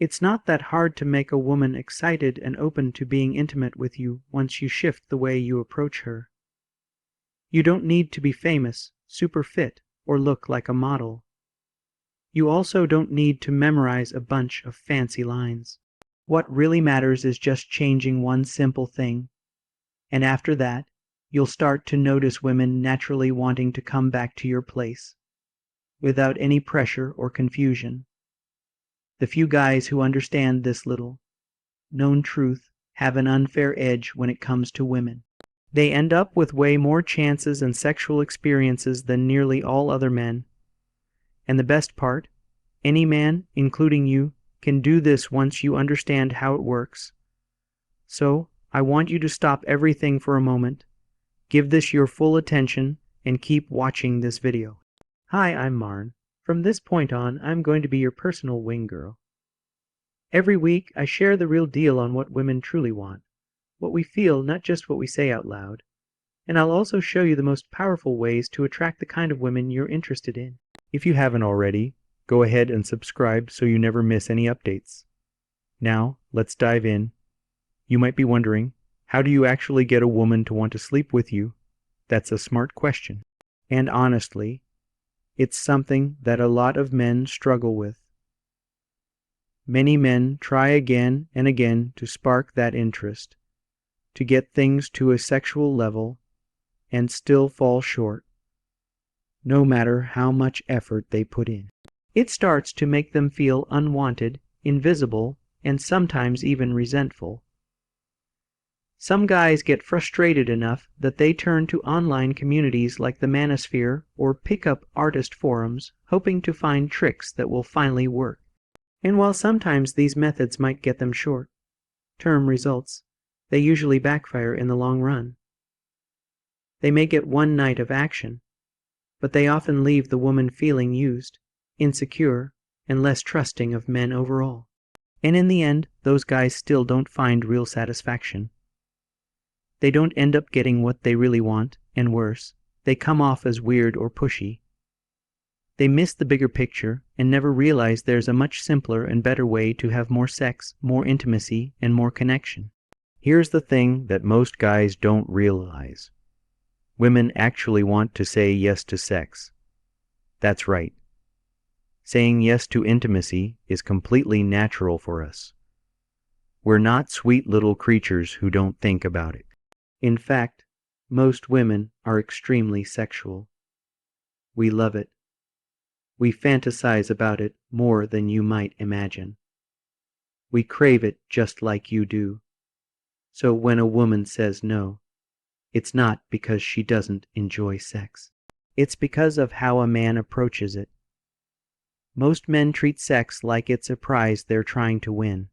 It's not that hard to make a woman excited and open to being intimate with you once you shift the way you approach her. You don't need to be famous, super fit, or look like a model. You also don't need to memorize a bunch of fancy lines. What really matters is just changing one simple thing, and after that, you'll start to notice women naturally wanting to come back to your place, without any pressure or confusion. The few guys who understand this little known truth have an unfair edge when it comes to women. They end up with way more chances and sexual experiences than nearly all other men. And the best part, any man, including you, can do this once you understand how it works. So, I want you to stop everything for a moment, give this your full attention, and keep watching this video. Hi, I'm Marn. From this point on, I'm going to be your personal wing girl. Every week, I share the real deal on what women truly want, what we feel, not just what we say out loud. And I'll also show you the most powerful ways to attract the kind of women you're interested in. If you haven't already, go ahead and subscribe so you never miss any updates. Now, let's dive in. You might be wondering, how do you actually get a woman to want to sleep with you? That's a smart question. And honestly, it's something that a lot of men struggle with. Many men try again and again to spark that interest, to get things to a sexual level, and still fall short, no matter how much effort they put in. It starts to make them feel unwanted, invisible, and sometimes even resentful. Some guys get frustrated enough that they turn to online communities like the Manosphere or pickup artist forums, hoping to find tricks that will finally work. And while sometimes these methods might get them short-term results, they usually backfire in the long run. They may get one night of action, but they often leave the woman feeling used, insecure, and less trusting of men overall. And in the end, those guys still don't find real satisfaction. They don't end up getting what they really want, and worse, they come off as weird or pushy. They miss the bigger picture and never realize there's a much simpler and better way to have more sex, more intimacy, and more connection. Here's the thing that most guys don't realize. Women actually want to say yes to sex. That's right. Saying yes to intimacy is completely natural for us. We're not sweet little creatures who don't think about it. In fact, most women are extremely sexual. We love it. We fantasize about it more than you might imagine. We crave it just like you do. So when a woman says no, it's not because she doesn't enjoy sex. It's because of how a man approaches it. Most men treat sex like it's a prize they're trying to win.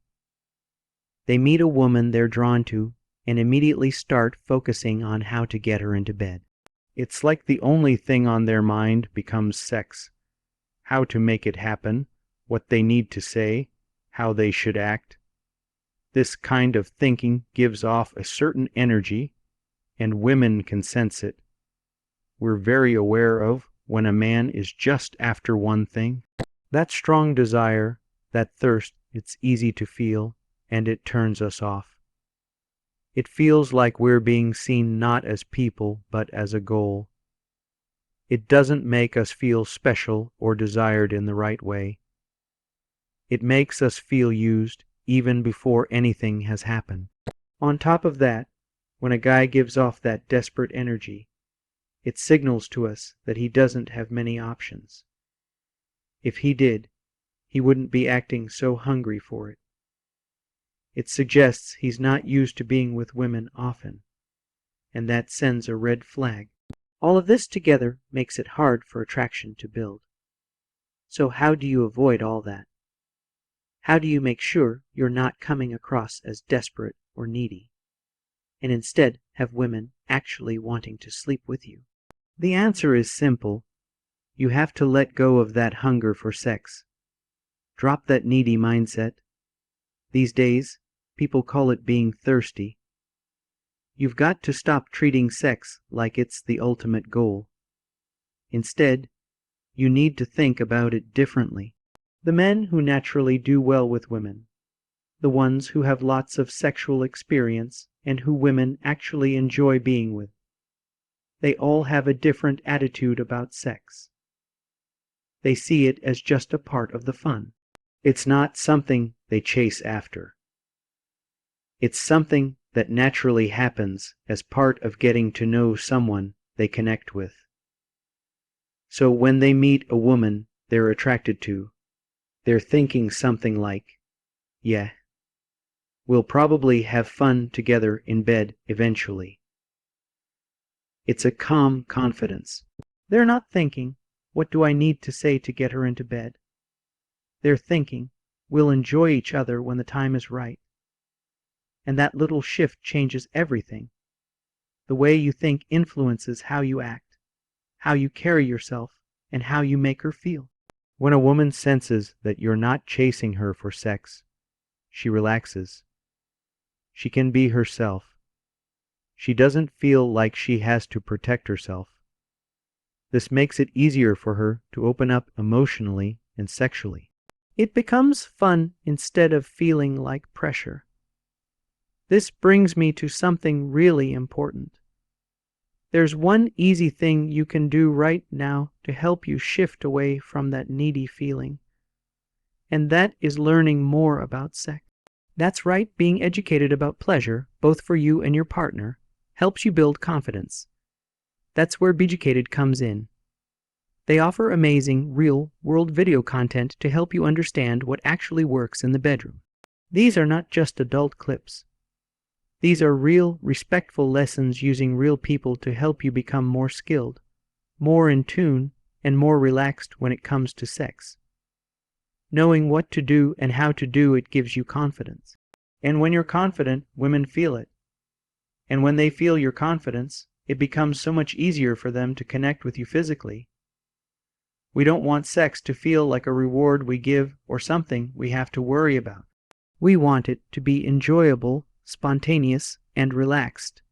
They meet a woman they're drawn to and immediately start focusing on how to get her into bed. It's like the only thing on their mind becomes sex. How to make it happen, what they need to say, how they should act. This kind of thinking gives off a certain energy, and women can sense it. We're very aware of when a man is just after one thing. That strong desire, that thirst, it's easy to feel, and it turns us off. It feels like we're being seen not as people, but as a goal. It doesn't make us feel special or desired in the right way. It makes us feel used even before anything has happened. On top of that, when a guy gives off that desperate energy, it signals to us that he doesn't have many options. If he did, he wouldn't be acting so hungry for it. It suggests he's not used to being with women often, and that sends a red flag. All of this together makes it hard for attraction to build. So how do you avoid all that? How do you make sure you're not coming across as desperate or needy, and instead have women actually wanting to sleep with you? The answer is simple. You have to let go of that hunger for sex. Drop that needy mindset. These days, people call it being thirsty. You've got to stop treating sex like it's the ultimate goal. Instead, you need to think about it differently. The men who naturally do well with women, the ones who have lots of sexual experience and who women actually enjoy being with, they all have a different attitude about sex. They see it as just a part of the fun. It's not something they chase after. It's something that naturally happens as part of getting to know someone they connect with. So when they meet a woman they're attracted to, they're thinking something like, yeah, we'll probably have fun together in bed eventually. It's a calm confidence. They're not thinking, what do I need to say to get her into bed? They're thinking, we'll enjoy each other when the time is right. And that little shift changes everything. The way you think influences how you act, how you carry yourself, and how you make her feel. When a woman senses that you're not chasing her for sex, she relaxes. She can be herself. She doesn't feel like she has to protect herself. This makes it easier for her to open up emotionally and sexually. It becomes fun instead of feeling like pressure. This brings me to something really important. There's one easy thing you can do right now to help you shift away from that needy feeling, and that is learning more about sex. That's right, being educated about pleasure, both for you and your partner, helps you build confidence. That's where Beeducated comes in. They offer amazing, real-world video content to help you understand what actually works in the bedroom. These are not just adult clips. These are real, respectful lessons using real people to help you become more skilled, more in tune, and more relaxed when it comes to sex. Knowing what to do and how to do it gives you confidence. And when you're confident, women feel it. And when they feel your confidence, it becomes so much easier for them to connect with you physically. We don't want sex to feel like a reward we give or something we have to worry about. We want it to be enjoyable, spontaneous, and relaxed.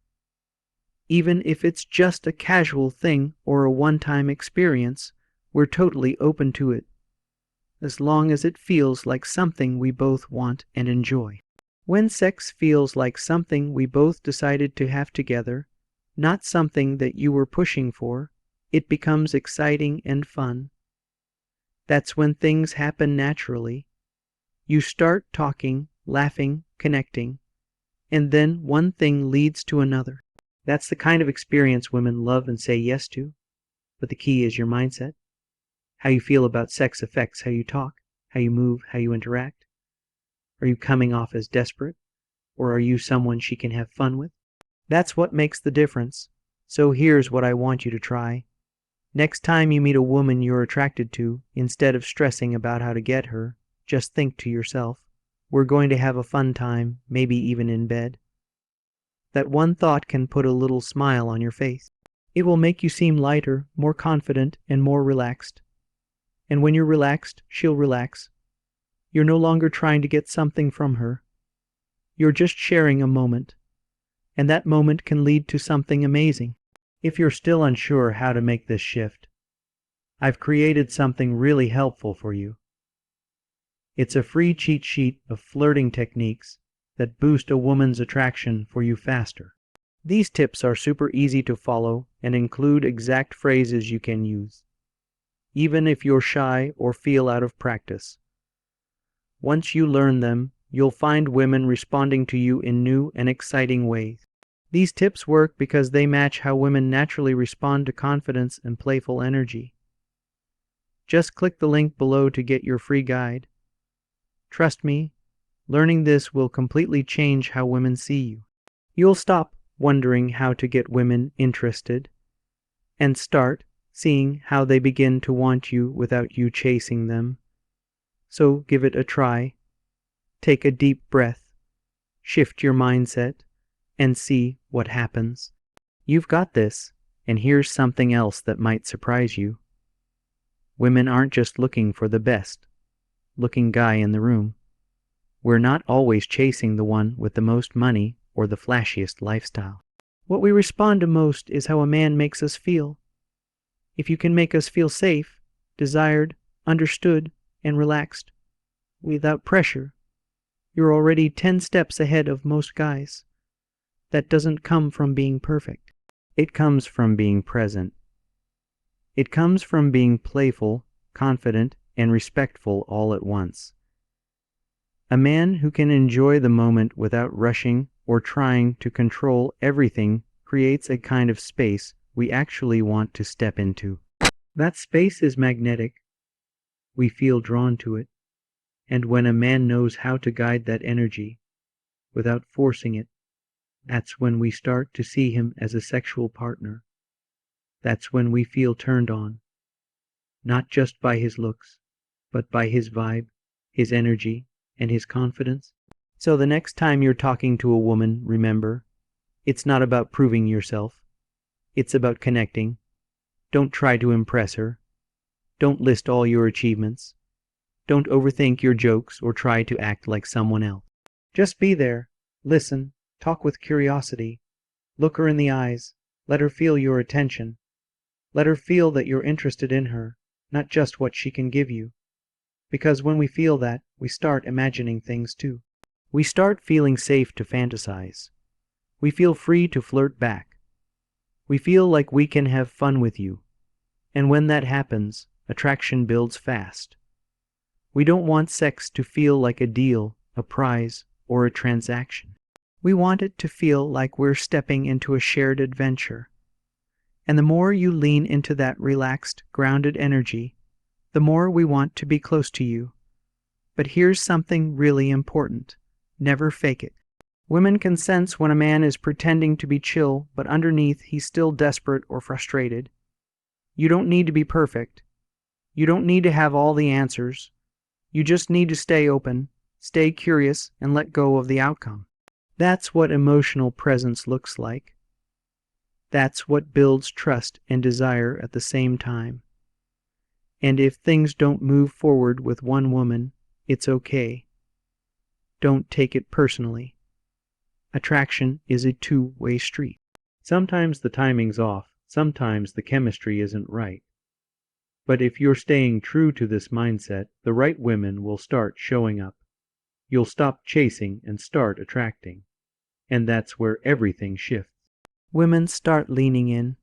Even if it's just a casual thing or a one-time experience, we're totally open to it, as long as it feels like something we both want and enjoy. When sex feels like something we both decided to have together, not something that you were pushing for, it becomes exciting and fun. That's when things happen naturally. You start talking, laughing, connecting, and then one thing leads to another. That's the kind of experience women love and say yes to. But the key is your mindset. How you feel about sex affects how you talk, how you move, how you interact. Are you coming off as desperate, or are you someone she can have fun with? That's what makes the difference. So here's what I want you to try. Next time you meet a woman you're attracted to, instead of stressing about how to get her, just think to yourself, we're going to have a fun time, maybe even in bed. That one thought can put a little smile on your face. It will make you seem lighter, more confident, and more relaxed. And when you're relaxed, she'll relax. You're no longer trying to get something from her. You're just sharing a moment. And that moment can lead to something amazing. If you're still unsure how to make this shift, I've created something really helpful for you. It's a free cheat sheet of flirting techniques that boost a woman's attraction for you faster. These tips are super easy to follow and include exact phrases you can use, even if you're shy or feel out of practice. Once you learn them, you'll find women responding to you in new and exciting ways. These tips work because they match how women naturally respond to confidence and playful energy. Just click the link below to get your free guide. Trust me, learning this will completely change how women see you. You'll stop wondering how to get women interested and start seeing how they begin to want you without you chasing them. So give it a try. Take a deep breath, shift your mindset, and see what happens. You've got this, and here's something else that might surprise you. Women aren't just looking for the best-looking guy in the room. We're not always chasing the one with the most money or the flashiest lifestyle. What we respond to most is how a man makes us feel. If you can make us feel safe, desired, understood, and relaxed, without pressure, you're already 10 steps ahead of most guys. That doesn't come from being perfect. It comes from being present. It comes from being playful, confident, and respectful all at once. A man who can enjoy the moment without rushing or trying to control everything creates a kind of space we actually want to step into. That space is magnetic. We feel drawn to it. And when a man knows how to guide that energy without forcing it, that's when we start to see him as a sexual partner. That's when we feel turned on, not just by his looks, but by his vibe, his energy, and his confidence. So the next time you're talking to a woman, remember, it's not about proving yourself. It's about connecting. Don't try to impress her. Don't list all your achievements. Don't overthink your jokes or try to act like someone else. Just be there, listen, talk with curiosity, look her in the eyes, let her feel your attention. Let her feel that you're interested in her, not just what she can give you. Because when we feel that, we start imagining things too. We start feeling safe to fantasize. We feel free to flirt back. We feel like we can have fun with you. And when that happens, attraction builds fast. We don't want sex to feel like a deal, a prize, or a transaction. We want it to feel like we're stepping into a shared adventure. And the more you lean into that relaxed, grounded energy, the more we want to be close to you. But here's something really important. Never fake it. Women can sense when a man is pretending to be chill, but underneath he's still desperate or frustrated. You don't need to be perfect. You don't need to have all the answers. You just need to stay open, stay curious, and let go of the outcome. That's what emotional presence looks like. That's what builds trust and desire at the same time. And if things don't move forward with one woman, it's okay. Don't take it personally. Attraction is a two-way street. Sometimes the timing's off, sometimes the chemistry isn't right. But if you're staying true to this mindset, the right women will start showing up. You'll stop chasing and start attracting. And that's where everything shifts. Women start leaning in.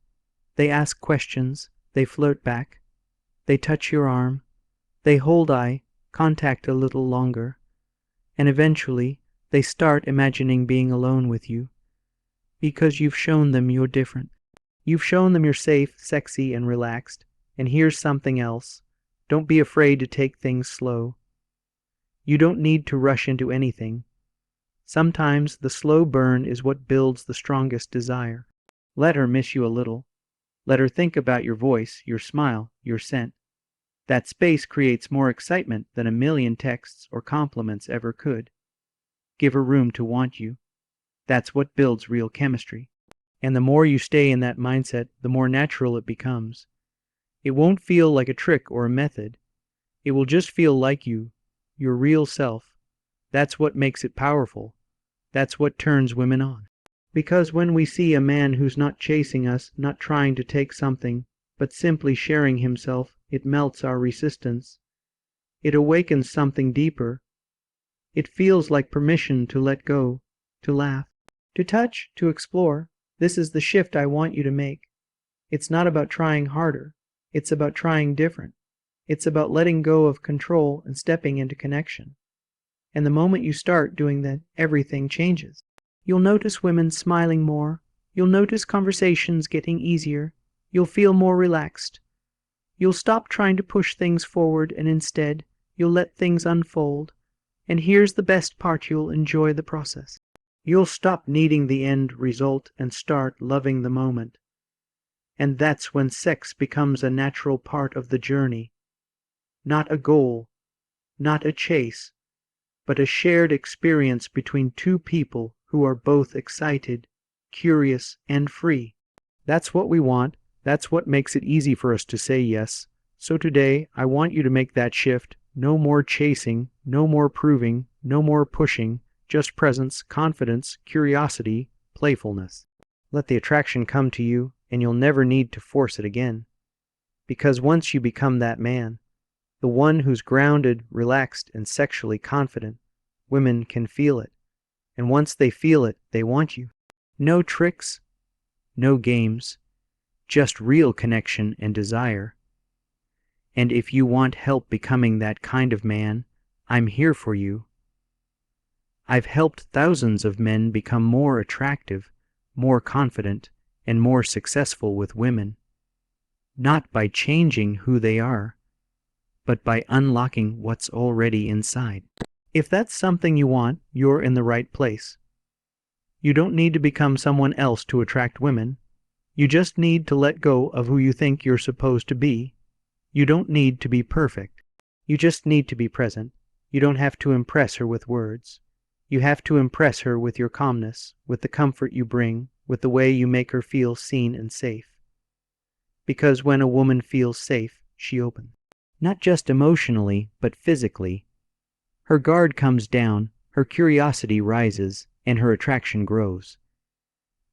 They ask questions. They flirt back. They touch your arm. They hold eye contact a little longer. And eventually, they start imagining being alone with you. Because you've shown them you're different. You've shown them you're safe, sexy, and relaxed. And here's something else. Don't be afraid to take things slow. You don't need to rush into anything. Sometimes the slow burn is what builds the strongest desire. Let her miss you a little. Let her think about your voice, your smile, your scent. That space creates more excitement than a million texts or compliments ever could. Give her room to want you. That's what builds real chemistry. And the more you stay in that mindset, the more natural it becomes. It won't feel like a trick or a method. It will just feel like you, your real self. That's what makes it powerful. That's what turns women on. Because when we see a man who's not chasing us, not trying to take something, but simply sharing himself, it melts our resistance. It awakens something deeper. It feels like permission to let go, to laugh, to touch, to explore. This is the shift I want you to make. It's not about trying harder. It's about trying different. It's about letting go of control and stepping into connection. And the moment you start doing that, everything changes. You'll notice women smiling more. You'll notice conversations getting easier. You'll feel more relaxed. You'll stop trying to push things forward and instead, you'll let things unfold. And here's the best part, you'll enjoy the process. You'll stop needing the end result and start loving the moment. And that's when sex becomes a natural part of the journey. Not a goal, not a chase, but a shared experience between two people who are both excited, curious, and free. That's what we want. That's what makes it easy for us to say yes. So today, I want you to make that shift. No more chasing, no more proving, no more pushing, just presence, confidence, curiosity, playfulness. Let the attraction come to you, and you'll never need to force it again. Because once you become that man, The one who's grounded, relaxed, and sexually confident. Women can feel it, and once they feel it, they want you. No tricks, no games, just real connection and desire. And if you want help becoming that kind of man, I'm here for you. I've helped thousands of men become more attractive, more confident, and more successful with women, not by changing who they are, but by unlocking what's already inside. If that's something you want, you're in the right place. You don't need to become someone else to attract women. You just need to let go of who you think you're supposed to be. You don't need to be perfect. You just need to be present. You don't have to impress her with words. You have to impress her with your calmness, with the comfort you bring, with the way you make her feel seen and safe. Because when a woman feels safe, she opens. Not just emotionally, but physically. Her guard comes down, her curiosity rises, and her attraction grows.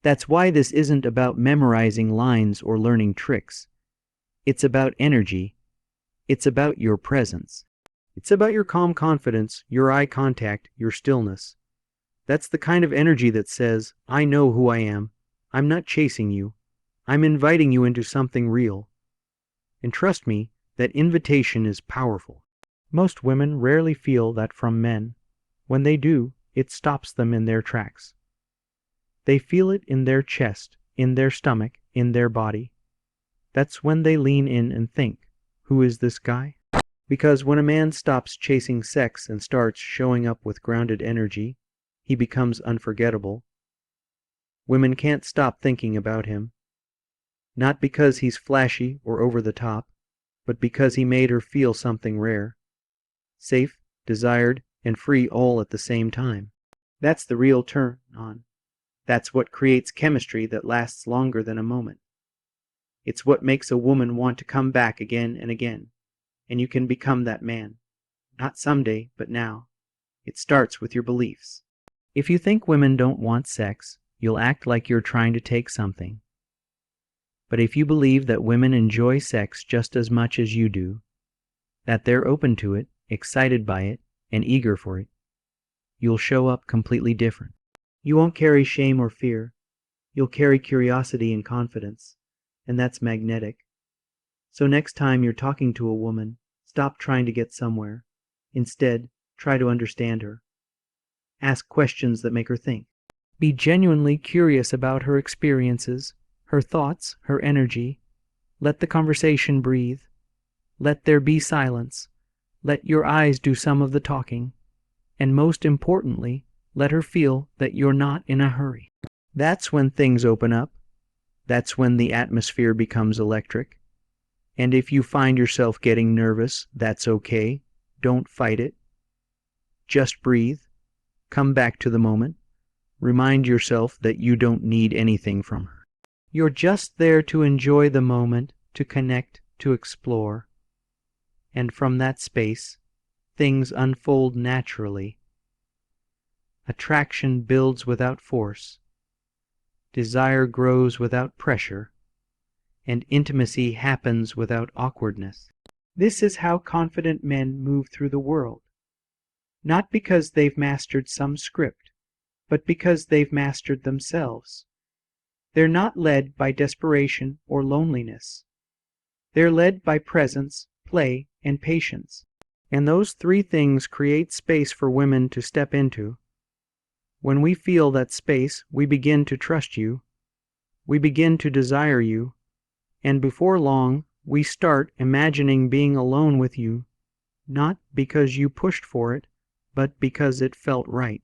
That's why this isn't about memorizing lines or learning tricks. It's about energy. It's about your presence. It's about your calm confidence, your eye contact, your stillness. That's the kind of energy that says, I know who I am. I'm not chasing you. I'm inviting you into something real. And trust me, that invitation is powerful. Most women rarely feel that from men. When they do, it stops them in their tracks. They feel it in their chest, in their stomach, in their body. That's when they lean in and think, who is this guy? Because when a man stops chasing sex and starts showing up with grounded energy, he becomes unforgettable. Women can't stop thinking about him. Not because he's flashy or over the top, but because he made her feel something rare. Safe, desired, and free all at the same time. That's the real turn on. That's what creates chemistry that lasts longer than a moment. It's what makes a woman want to come back again and again. And you can become that man. Not someday, but now. It starts with your beliefs. If you think women don't want sex, you'll act like you're trying to take something. But if you believe that women enjoy sex just as much as you do, that they're open to it, excited by it, and eager for it, you'll show up completely different. You won't carry shame or fear. You'll carry curiosity and confidence, and that's magnetic. So next time you're talking to a woman, stop trying to get somewhere. Instead, try to understand her. Ask questions that make her think. Be genuinely curious about her experiences, her thoughts, her energy. Let the conversation breathe. Let there be silence. Let your eyes do some of the talking. And most importantly, let her feel that you're not in a hurry. That's when things open up. That's when the atmosphere becomes electric. And if you find yourself getting nervous, that's okay. Don't fight it. Just breathe. Come back to the moment. Remind yourself that you don't need anything from her. You're just there to enjoy the moment, to connect, to explore. And from that space, things unfold naturally. Attraction builds without force. Desire grows without pressure. And intimacy happens without awkwardness. This is how confident men move through the world. Not because they've mastered some script, but because they've mastered themselves. They're not led by desperation or loneliness. They're led by presence, play, and patience. And those three things create space for women to step into. When we feel that space, we begin to trust you. We begin to desire you. And before long, we start imagining being alone with you, not because you pushed for it, but because it felt right.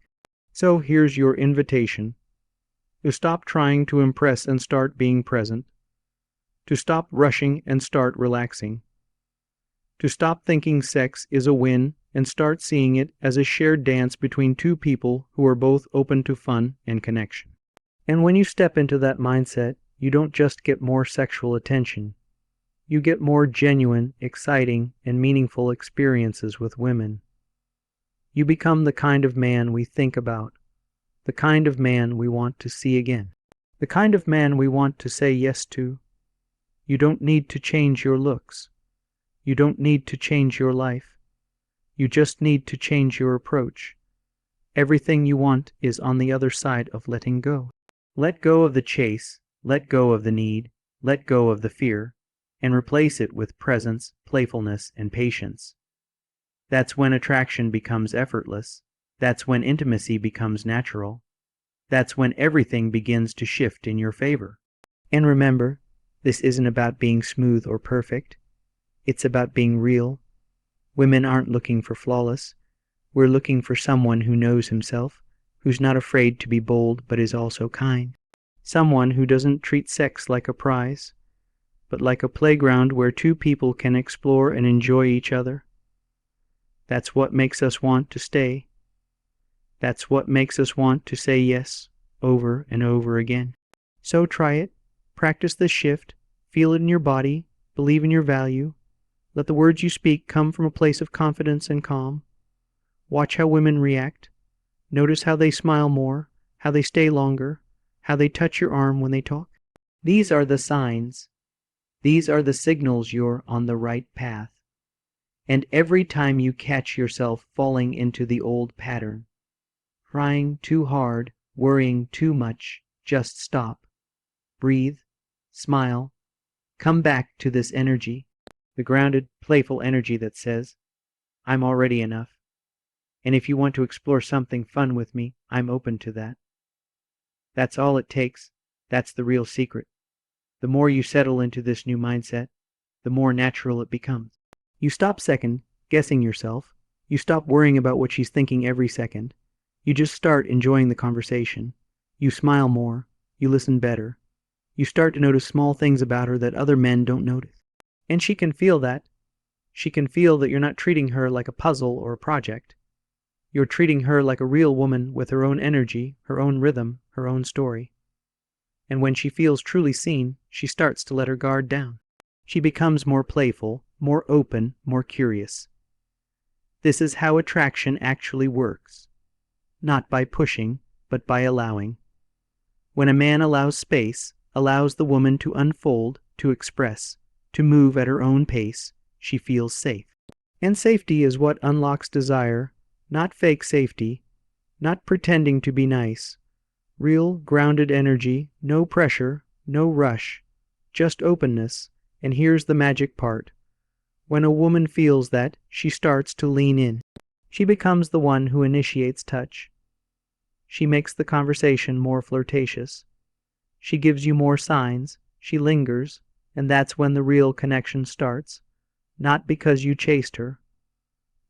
So here's your invitation. To stop trying to impress and start being present. To stop rushing and start relaxing. To stop thinking sex is a win and start seeing it as a shared dance between two people who are both open to fun and connection. And when you step into that mindset, you don't just get more sexual attention. You get more genuine, exciting, and meaningful experiences with women. You become the kind of man we think about, the kind of man we want to see again, the kind of man we want to say yes to. You don't need to change your looks. You don't need to change your life. You just need to change your approach. Everything you want is on the other side of letting go. Let go of the chase, let go of the need, let go of the fear, and replace it with presence, playfulness, and patience. That's when attraction becomes effortless. That's when intimacy becomes natural. That's when everything begins to shift in your favor. And remember, this isn't about being smooth or perfect. It's about being real. Women aren't looking for flawless. We're looking for someone who knows himself, who's not afraid to be bold but is also kind. Someone who doesn't treat sex like a prize, but like a playground where two people can explore and enjoy each other. That's what makes us want to stay. That's what makes us want to say yes over and over again. So try it. Practice this shift. Feel it in your body. Believe in your value. Let the words you speak come from a place of confidence and calm. Watch how women react. Notice how they smile more, how they stay longer, how they touch your arm when they talk. These are the signs. These are the signals you're on the right path. And every time you catch yourself falling into the old pattern, trying too hard, worrying too much, just stop. Breathe, smile, come back to this energy, the grounded, playful energy that says, I'm already enough. And if you want to explore something fun with me, I'm open to that. That's all it takes. That's the real secret. The more you settle into this new mindset, the more natural it becomes. You stop second-guessing yourself. You stop worrying about what she's thinking every second. You just start enjoying the conversation. You smile more. You listen better. You start to notice small things about her that other men don't notice. And she can feel that. She can feel that you're not treating her like a puzzle or a project. You're treating her like a real woman with her own energy, her own rhythm, her own story. And when she feels truly seen, she starts to let her guard down. She becomes more playful, more open, more curious. This is how attraction actually works. Not by pushing, but by allowing. When a man allows space, allows the woman to unfold, to express, to move at her own pace, she feels safe. And safety is what unlocks desire, not fake safety, not pretending to be nice. Real, grounded energy, no pressure, no rush, just openness. And here's the magic part. When a woman feels that, she starts to lean in. She becomes the one who initiates touch. She makes the conversation more flirtatious. She gives you more signs. She lingers, and that's when the real connection starts. Not because you chased her,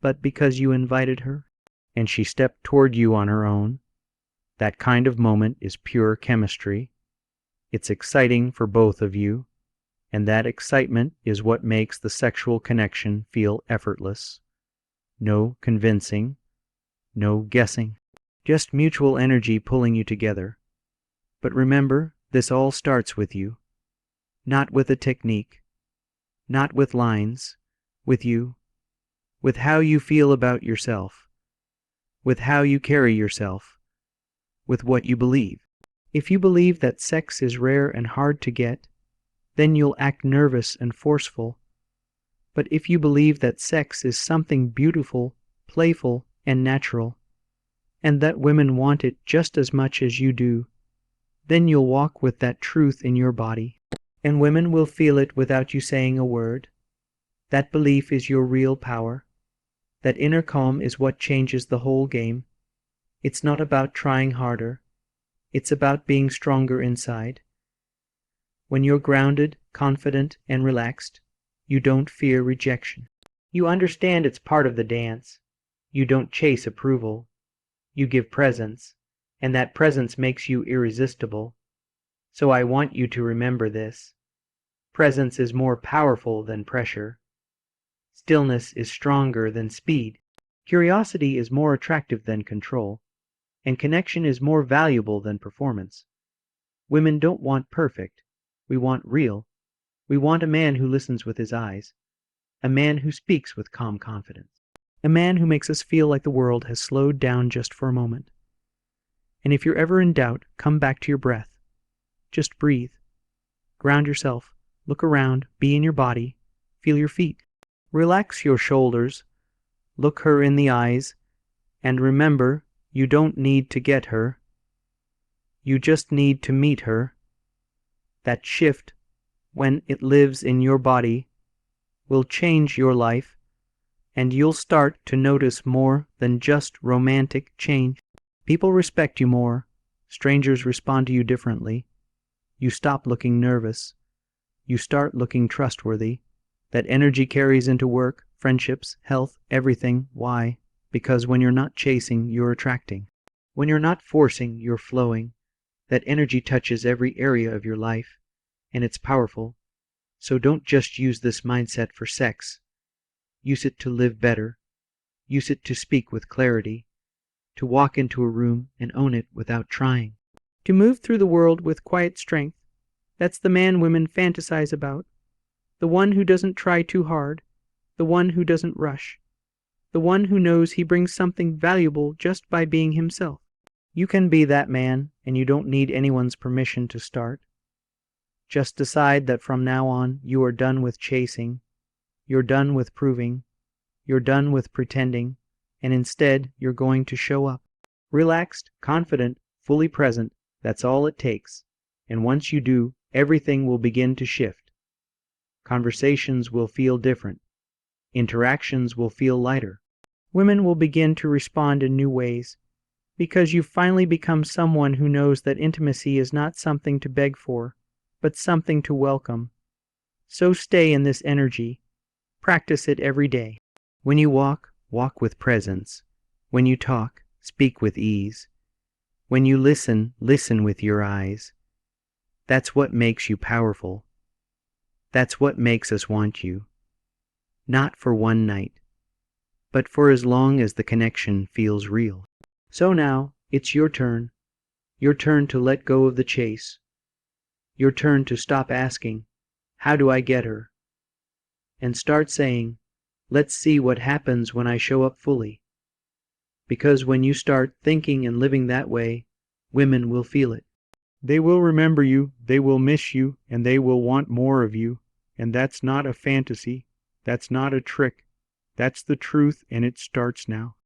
but because you invited her, and she stepped toward you on her own. That kind of moment is pure chemistry. It's exciting for both of you, and that excitement is what makes the sexual connection feel effortless. No convincing, no guessing, just mutual energy pulling you together. But remember, this all starts with you, not with a technique, not with lines, with you, with how you feel about yourself, with how you carry yourself, with what you believe. If you believe that sex is rare and hard to get, then you'll act nervous and forceful. But if you believe that sex is something beautiful, playful, and natural, and that women want it just as much as you do, then you'll walk with that truth in your body, and women will feel it without you saying a word. That belief is your real power. That inner calm is what changes the whole game. It's not about trying harder. It's about being stronger inside. When you're grounded, confident, and relaxed, you don't fear rejection. You understand it's part of the dance. You don't chase approval. You give presence, and that presence makes you irresistible. So I want you to remember this. Presence is more powerful than pressure. Stillness is stronger than speed. Curiosity is more attractive than control. And connection is more valuable than performance. Women don't want perfect. We want real. We want a man who listens with his eyes. A man who speaks with calm confidence. A man who makes us feel like the world has slowed down just for a moment. And if you're ever in doubt, come back to your breath. Just breathe. Ground yourself. Look around. Be in your body. Feel your feet. Relax your shoulders, look her in the eyes, and remember, you don't need to get her. You just need to meet her. That shift, when it lives in your body, will change your life, and you'll start to notice more than just romantic change. People respect you more. Strangers respond to you differently. You stop looking nervous. You start looking trustworthy. That energy carries into work, friendships, health, everything. Why? Because when you're not chasing, you're attracting. When you're not forcing, you're flowing. That energy touches every area of your life, and it's powerful. So don't just use this mindset for sex. Use it to live better. Use it to speak with clarity, to walk into a room and own it without trying. To move through the world with quiet strength. That's the man women fantasize about. The one who doesn't try too hard. The one who doesn't rush. The one who knows he brings something valuable just by being himself. You can be that man, and you don't need anyone's permission to start. Just decide that from now on you are done with chasing. You're done with proving. You're done with pretending, and instead you're going to show up. Relaxed, confident, fully present, that's all it takes. And once you do, everything will begin to shift. Conversations will feel different. Interactions will feel lighter. Women will begin to respond in new ways, because you've finally become someone who knows that intimacy is not something to beg for, but something to welcome. So stay in this energy. Practice it every day. When you walk, walk with presence. When you talk, speak with ease. When you listen, listen with your eyes. That's what makes you powerful. That's what makes us want you. Not for one night, but for as long as the connection feels real. So now, it's your turn. Your turn to let go of the chase. Your turn to stop asking, how do I get her? And start saying, let's see what happens when I show up fully. Because when you start thinking and living that way, women will feel it. They will remember you, they will miss you, and they will want more of you. And that's not a fantasy. That's not a trick. That's the truth, and it starts now.